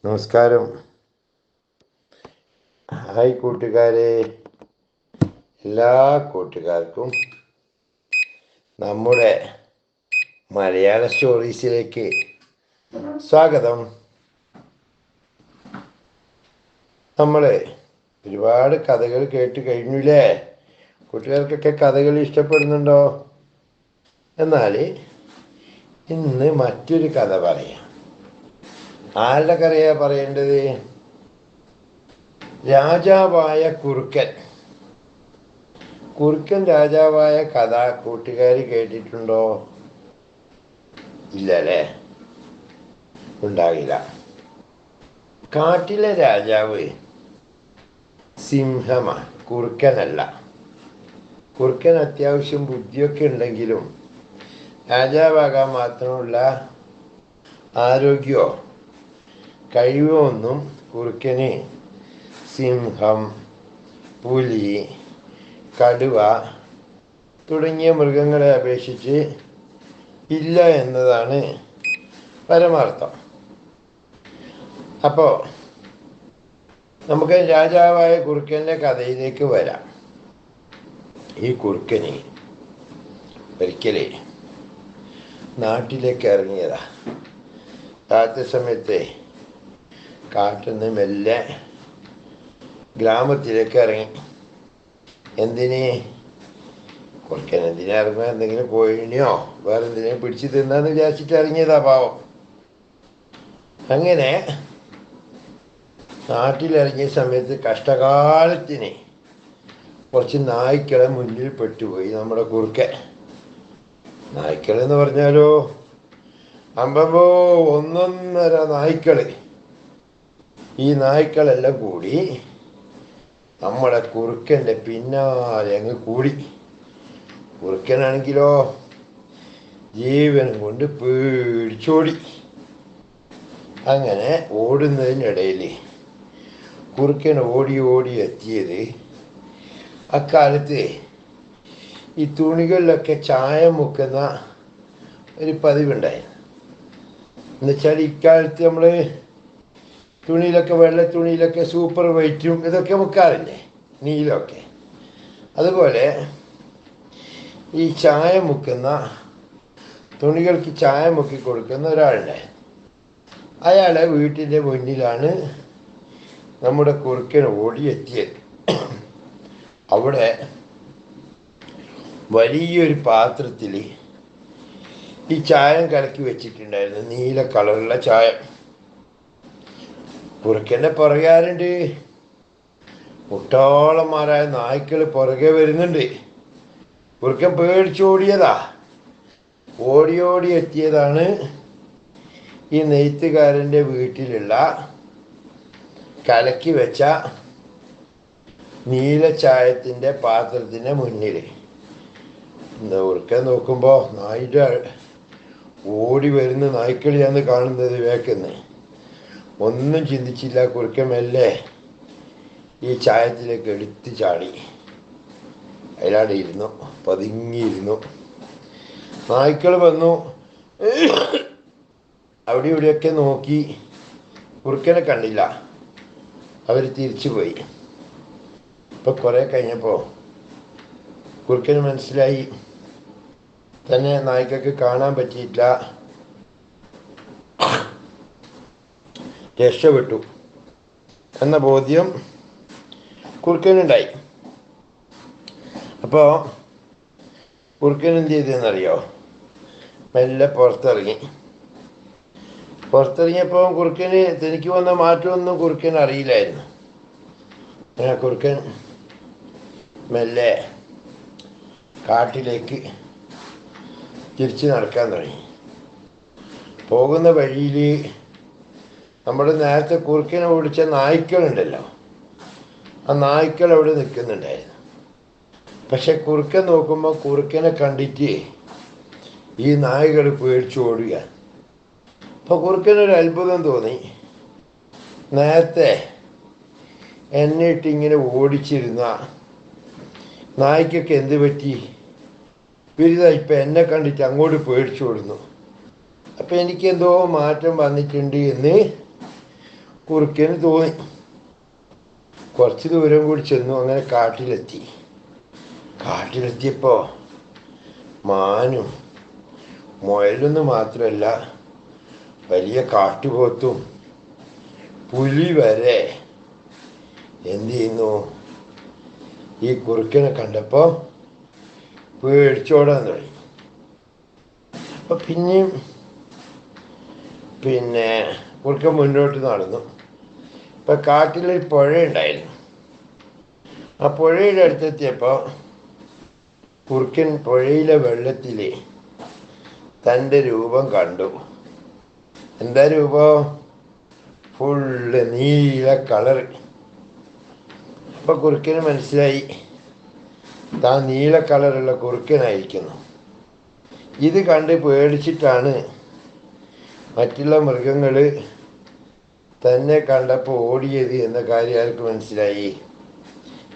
നമസ്കാരം. ഹായ് കൂട്ടുകാരെ, എല്ലാ കൂട്ടുകാർക്കും നമ്മുടെ മലയാള സ്റ്റോറീസിലേക്ക് സ്വാഗതം. നമ്മൾ ഒരുപാട് കഥകൾ കേട്ട് കഴിഞ്ഞില്ലേ? കൂട്ടുകാർക്കൊക്കെ കഥകൾ ഇഷ്ടപ്പെടുന്നുണ്ടോ? എന്നാൽ ഇന്ന് മറ്റൊരു കഥ പറയാം. ആരുടെ കഥയാ പറയേണ്ടത്? രാജാവായ കുറുക്കൻ. കുറുക്കൻ രാജാവായ കഥ കൂട്ടുകാർ കേട്ടിട്ടുണ്ടോ? ഇല്ലല്ലേ? ഉണ്ടാകില്ല. കാട്ടിലെ രാജാവ് സിംഹമാണ്, കുറുക്കനല്ല. കുറുക്കൻ അത്യാവശ്യം ബുദ്ധിയൊക്കെ ഉണ്ടെങ്കിലും രാജാവാകാൻ മാത്രമുള്ള ആരോഗ്യമോ കഴിവോ ഒന്നും കുറുക്കന് സിംഹം, പുലി, കടുവ തുടങ്ങിയ മൃഗങ്ങളെ അപേക്ഷിച്ച് ഇല്ല എന്നതാണ് പരമാർത്ഥം. അപ്പോൾ നമുക്ക് രാജാവായ കുറുക്കൻ്റെ കഥയിലേക്ക് വരാം. ഈ കുറുക്കന് ഒരിക്കലേ നാട്ടിലേക്ക് ഇറങ്ങിയതാ. രാത്രി സമയത്ത് കാട്ടിൽ നിന്ന് മെല്ലെ ഗ്രാമത്തിലേക്ക് ഇറങ്ങി. എന്തിന്? കുറുക്കൻ എന്തിനാ ഇറങ്ങുക? എന്തെങ്കിലും കോഴിനെയോ വേറെ എന്തിനെയും പിടിച്ച് തിന്നാന്ന് വിചാരിച്ചിട്ട് ഇറങ്ങിയതാ പാവം. അങ്ങനെ നാട്ടിലിറങ്ങിയ സമയത്ത് കഷ്ടകാലത്തിന് കുറച്ച് നായ്ക്കളെ മുന്നിൽ പെട്ടുപോയി നമ്മുടെ കുറുക്കൻ. നായ്ക്കളെന്ന് പറഞ്ഞാലോ, അമ്പോ ഒന്നൊന്നര നായ്ക്കൾ. ഈ നായ്ക്കളെല്ലാം കൂടി നമ്മുടെ കുറുക്കൻ്റെ പിന്നാലെ അങ്ങ് കൂടി. കുറുക്കനാണെങ്കിലോ ജീവനും കൊണ്ട് പേടിച്ചോടി. അങ്ങനെ ഓടുന്നതിനിടയിൽ കുറുക്കൻ ഓടി ഓടി എത്തിയത്, അക്കാലത്ത് ഈ തുണികളിലൊക്കെ ചായം മുക്കുന്ന ഒരു പതിവുണ്ടായിരുന്നു. എന്നുവെച്ചാൽ ഇക്കാലത്ത് നമ്മൾ തുണിയിലൊക്കെ, വെള്ള തുണിയിലൊക്കെ സൂപ്പർ വൈറ്റും ഇതൊക്കെ മുക്കാറില്ലേ, നീലമൊക്കെ. അതുപോലെ ഈ ചായ മുക്കുന്ന, തുണികൾക്ക് ചായ മുക്കി കൊടുക്കുന്ന ഒരാളുണ്ടായിരുന്നു. അയാളെ വീട്ടിൻ്റെ മുന്നിലാണ് നമ്മുടെ കുറുക്കൻ ഓടിയെത്തിയത്. അവിടെ വലിയൊരു പാത്രത്തിൽ ഈ ചായം കലക്കി വെച്ചിട്ടുണ്ടായിരുന്നു, നീല കളറുള്ള ചായം. കുറുക്കൻ്റെ പുറകെ ആരുണ്ട്? മുട്ടോളന്മാരായ നായ്ക്കൾ പുറകെ വരുന്നുണ്ട്. കുറുക്കൻ പേടിച്ചോടിയതാ. ഓടി ഓടി എത്തിയതാണ് ഈ നെയ്ത്തുകാരൻ്റെ വീട്ടിലുള്ള കലക്കി വെച്ച നീല ചായത്തിൻ്റെ പാത്രത്തിൻ്റെ മുന്നിൽ. എന്താ കുറുക്കൻ നോക്കുമ്പോൾ നായിൻ്റെ ഓടി വരുന്ന നായ്ക്കളിയാണ് കാണുന്നത് വേക്കുന്നത്. ഒന്നും ചിന്തിച്ചില്ല. കുറുക്കൻ മെല്ലെ ഈ ചായത്തിലേക്ക് എടുത്ത് ചാടി അതിലാടെ ഇരുന്നു, പതുങ്ങിയിരുന്നു. നായ്ക്കൾ വന്നു, അവിടെ ഇവിടെയൊക്കെ നോക്കി, കുറുക്കനെ കണ്ടില്ല. അവർ തിരിച്ചു പോയി. ഇപ്പം കുറേ കഴിഞ്ഞപ്പോൾ കുറുക്കന് മനസ്സിലായി തന്നെ നായ്ക്കൾക്ക് കാണാൻ പറ്റിയില്ല, രക്ഷപ്പെട്ടു എന്ന ബോധ്യം കുറുക്കനുണ്ടായി. അപ്പോൾ കുറുക്കൻ എന്ത് ചെയ്തെന്നറിയോ? മെല്ലെ പുറത്തിറങ്ങിയപ്പോൾ കുറുക്കന് തനിക്ക് വന്ന മാറ്റമൊന്നും കുറുക്കൻ അറിയില്ലായിരുന്നു. അങ്ങനെ കുറുക്കൻ മെല്ലെ കാട്ടിലേക്ക് തിരിച്ച് നടക്കാൻ തുടങ്ങി. പോകുന്ന വഴിയിൽ നമ്മുടെ നേരത്തെ കുറുക്കനെ ഓടിച്ച നായ്ക്കളുണ്ടല്ലോ, ആ നായ്ക്കൾ അവിടെ നിൽക്കുന്നുണ്ടായിരുന്നു. പക്ഷെ കുറുക്കൻ നോക്കുമ്പോൾ കുറുക്കനെ കണ്ടിട്ട് ഈ നായകൾ പേടിച്ചോടുക. അപ്പോൾ കുറുക്കനൊരു അത്ഭുതം തോന്നി. നേരത്തെ എന്നെ ഇട്ടിങ്ങനെ ഓടിച്ചിരുന്ന നായ്ക്കൊക്കെ എന്ത് പറ്റി? ഇവരിതാ ഇപ്പം എന്നെ കണ്ടിട്ട് അങ്ങോട്ട് പേടിച്ചോടുന്നു. അപ്പം എനിക്കെന്തോ മാറ്റം വന്നിട്ടുണ്ട് എന്ന് കുറുക്കന് തോന്നി. കുറച്ച് ദൂരം കൂടി ചെന്നു. അങ്ങനെ കാട്ടിലെത്തിയപ്പോൾ മാനും മുയലൊന്നും മാത്രമല്ല, വലിയ കാട്ടുപോത്തും പുലി വരെ എന്ത് ചെയ്യുന്നു, ഈ കുറുക്കനെ കണ്ടപ്പോൾ പേടിച്ചോടാൻ തുടങ്ങി. അപ്പം പിന്നെയും കുറുക്കൻ മുന്നോട്ട് നടന്നു. ഇപ്പം കാട്ടിലൊരു പുഴ ഉണ്ടായിരുന്നു. ആ പുഴയുടെ അടുത്തെത്തിയപ്പോൾ കുറുക്കൻ പുഴയിലെ വെള്ളത്തിൽ തൻ്റെ രൂപം കണ്ടു. എന്താ രൂപം? ഫുള്ള് നീല കളർ. അപ്പം കുറുക്കന് മനസ്സിലായി താൻ നീല കളറുള്ള കുറുക്കനായിരിക്കുന്നു. ഇത് കണ്ട് പേടിച്ചിട്ടാണ് മറ്റുള്ള മൃഗങ്ങൾ തന്നെ കണ്ടപ്പോൾ ഓടിയത് എന്ന കാര്യം ആർക്ക് മനസ്സിലായി?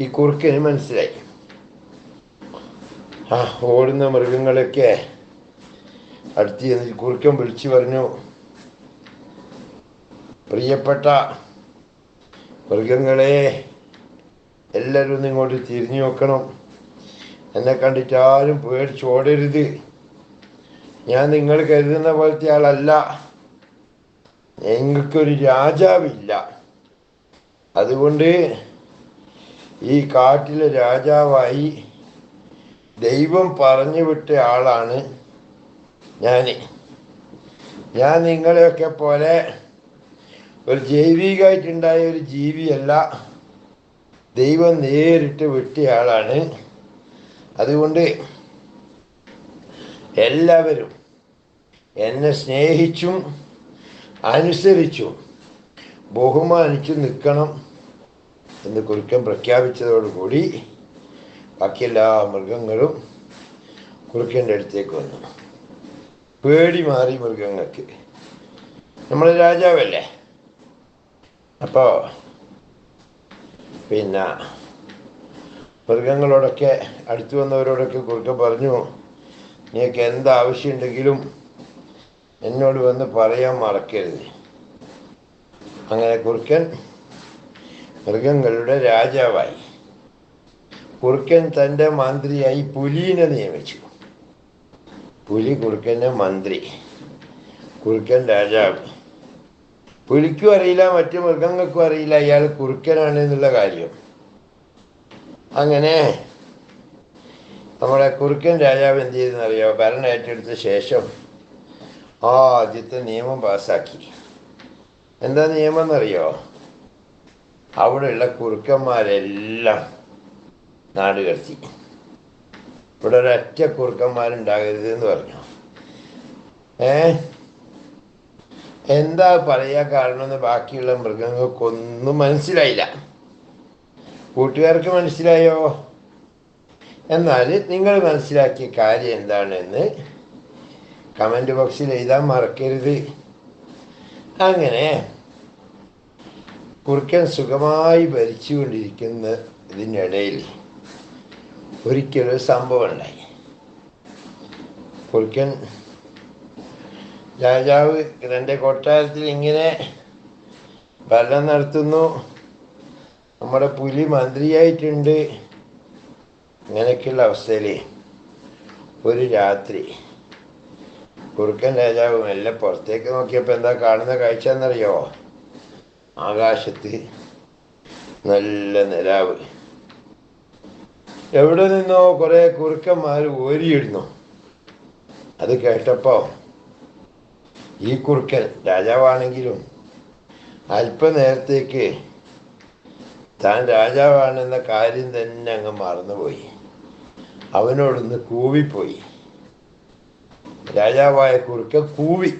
ഈ കുറുക്കന് മനസ്സിലായി. ഓടുന്ന മൃഗങ്ങളൊക്കെ അടുത്ത് ചെന്ന് കുറുക്കൻ വിളിച്ചു പറഞ്ഞു, പ്രിയപ്പെട്ട മൃഗങ്ങളെ, എല്ലാവരും ഒന്ന് ഇങ്ങോട്ട് തിരിഞ്ഞു നോക്കണം. എന്നെ കണ്ടിട്ട് ആരും പേടിച്ചോടരുത്. ഞാൻ നിങ്ങൾ കരുതുന്ന പോലത്തെ ആളല്ല. ഞങ്ങൾക്കൊരു രാജാവില്ല. അതുകൊണ്ട് ഈ കാട്ടിലെ രാജാവായി ദൈവം പറഞ്ഞു വിട്ട ആളാണ് ഞാൻ നിങ്ങളെയൊക്കെ പോലെ ഒരു ജൈവികമായിട്ടുണ്ടായ ഒരു ജീവിയല്ല. ദൈവം നേരിട്ട് വിട്ടയാളാണ്. അതുകൊണ്ട് എല്ലാവരും എന്നെ സ്നേഹിച്ചും അനുസരിച്ചും ബഹുമാനിച്ചും നിൽക്കണം എന്ന് കുറുക്കൻ പ്രഖ്യാപിച്ചതോടുകൂടി ബാക്കി എല്ലാ മൃഗങ്ങളും കുറുക്കൻ്റെ അടുത്തേക്ക് വന്നു. പേടി മാറി മൃഗങ്ങൾക്ക്. നമ്മൾ രാജാവല്ലേ. അപ്പോൾ മൃഗങ്ങളോടൊക്കെ അടുത്തു വന്നവരോടൊക്കെ കുറുക്കൻ പറഞ്ഞു, നിങ്ങൾക്ക് എന്താവശ്യമുണ്ടെങ്കിലും എന്നോട് വന്ന് പറയാൻ മറക്കരുത്. അങ്ങനെ കുറുക്കൻ മൃഗങ്ങളുടെ രാജാവായി. കുറുക്കൻ തൻ്റെ മന്ത്രിയായി പുലിനെ നിയമിച്ചു. പുലി കുറുക്കൻ്റെ മന്ത്രി, കുറുക്കൻ രാജാവ്. പുലിക്കും അറിയില്ല, മറ്റു മൃഗങ്ങൾക്കും അറിയില്ല ഇയാൾ കുറുക്കനാണ് എന്നുള്ള കാര്യം. അങ്ങനെ നമ്മുടെ കുറുക്കൻ രാജാവ് എന്ത് ചെയ്തെന്നറിയോ? ഭരണം ഏറ്റെടുത്ത ശേഷം ആദ്യത്തെ നിയമം പാസ്സാക്കി. എന്താ നിയമം എന്നറിയോ? അവിടെയുള്ള കുറുക്കന്മാരെല്ലാം നാട് കടത്തി. ഇവിടെ ഒരൊറ്റ കുറുക്കന്മാരുണ്ടാകരുത് എന്ന് പറഞ്ഞു. എന്താ പറയാ കാരണമെന്ന് ബാക്കിയുള്ള മൃഗങ്ങൾക്കൊന്നും മനസ്സിലായില്ല. കൂട്ടുകാർക്ക് മനസ്സിലായോ? എന്നാൽ നിങ്ങൾ മനസ്സിലാക്കിയ കാര്യം എന്താണെന്ന് കമൻറ്റ് ബോക്സിൽ എഴുതാൻ മറക്കരുത്. അങ്ങനെ കുറുക്കൻ സുഖമായി ഭരിച്ചുകൊണ്ടിരിക്കുന്ന ഇതിനിടയിൽ ഒരിക്കലൊരു സംഭവം ഉണ്ടായി. കുറുക്കൻ രാജാവ് തൻ്റെ കൊട്ടാരത്തിൽ ഇങ്ങനെ ഭരണം നടത്തുന്നു. നമ്മുടെ പുലി മന്ത്രിയായിട്ടുണ്ട്. ഇങ്ങനെയൊക്കെയുള്ള അവസ്ഥയിൽ ഒരു രാത്രി കുറുക്കൻ രാജാവ് മെല്ലെ പുറത്തേക്ക് നോക്കിയപ്പോൾ എന്താ കാണുന്ന കാഴ്ച എന്നറിയോ? ആകാശത്ത് നല്ല നിലാവ്. എവിടെ നിന്നോ കുറേ കുറുക്കന്മാർ ഓരിയിടുന്നു. അത് കേട്ടപ്പോൾ ഈ കുറുക്കൻ രാജാവാണെങ്കിലും അല്പനേരത്തേക്ക് താൻ രാജാവാണെന്ന കാര്യം തന്നെ അങ്ങ് മറന്നുപോയി. അവനോടൊന്ന് കൂവിപ്പോയി. രാജാവായ കുറുക്കൻ കൂവി.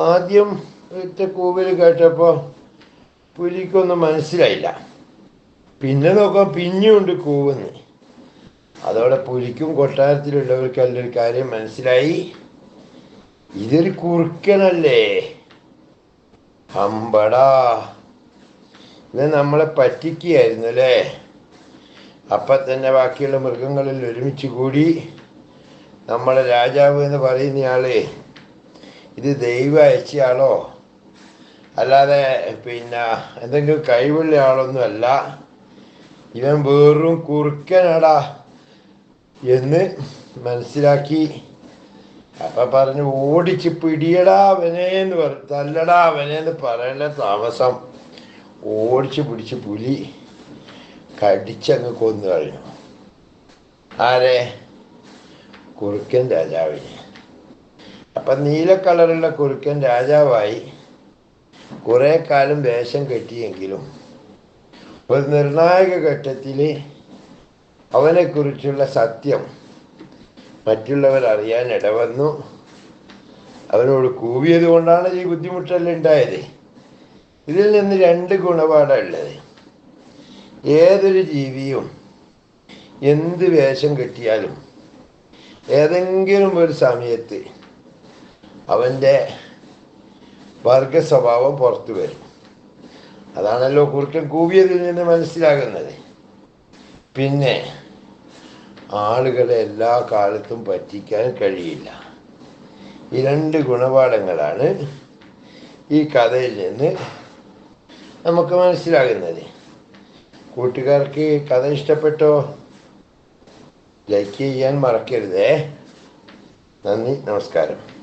ആദ്യം കൂവിൽ കേട്ടപ്പോൾ പുലിക്കൊന്നും മനസ്സിലായില്ല. പിന്നെ നോക്കാം പിന്നെയുണ്ട് കൂവുന്ന്. അതോടെ പുലിക്കും കൊട്ടാരത്തിലുള്ളവർക്കെല്ലാം ഒരു കാര്യം മനസ്സിലായി, ഇതൊരു കുറുക്കനല്ലേ, അമ്പടാ ഇത് നമ്മളെ പറ്റിക്കുകയായിരുന്നു അല്ലേ. അപ്പം തന്നെ ബാക്കിയുള്ള മൃഗങ്ങളിൽ ഒരുമിച്ച് കൂടി നമ്മളെ രാജാവ് എന്ന് പറയുന്നയാള് ഇത് ദൈവം അയച്ചയാളോ അല്ലാതെ പിന്നെ എന്തെങ്കിലും കഴിവുള്ള ആളൊന്നുമല്ല. ഇവൻ വെറും കുറുക്കനാടാ എന്ന് മനസ്സിലാക്കി. അപ്പം പറഞ്ഞു, ഓടിച്ച് പിടിയടാ അവനേന്ന് പറഞ്ഞു, തല്ലടാ അവനേന്ന് പറയേണ്ട താമസം. ഓടിച്ച് പിടിച്ച് പുലി കടിച്ചങ്ങ് കൊന്നു കഴിഞ്ഞു. ആരെ? കുറുക്കൻ രാജാവിനെ. അപ്പം നീല കളറുള്ള കുറുക്കൻ രാജാവായി. കുറേ കാലം വേഷം കെട്ടിയെങ്കിലും ഒരു നിർണായക ഘട്ടത്തിൽ അവനെക്കുറിച്ചുള്ള സത്യം മറ്റുള്ളവർ അറിയാൻ ഇടവന്നു. അവനോട് കൂവിയത് കൊണ്ടാണ് ഈ ബുദ്ധിമുട്ടെല്ലാം ഉണ്ടായത്. ഇതിൽ നിന്ന് രണ്ട് ഗുണപാഠമാണ് ഉള്ളത്. ഏതൊരു ജീവിയും എന്ത് വേഷം കെട്ടിയാലും ഏതെങ്കിലും ഒരു സമയത്ത് അവൻ്റെ വർഗ സ്വഭാവം പുറത്തു വരും. അതാണല്ലോ കുറുക്കൻ കൂവിയതിൽ നിന്ന് മനസ്സിലാകുന്നത്. പിന്നെ ആളുകളെ എല്ലാ കാലത്തും പറ്റിക്കാൻ കഴിയില്ല. ഈ രണ്ട് ഗുണപാഠങ്ങളാണ് ഈ കഥയിൽ നിന്ന് നമുക്ക് മനസ്സിലാകുന്നത്. കൂട്ടുകാർക്ക് കഥ ഇഷ്ടപ്പെട്ടോ? ലൈക്ക് ചെയ്യാൻ മറക്കരുതേ. നന്ദി, നമസ്കാരം.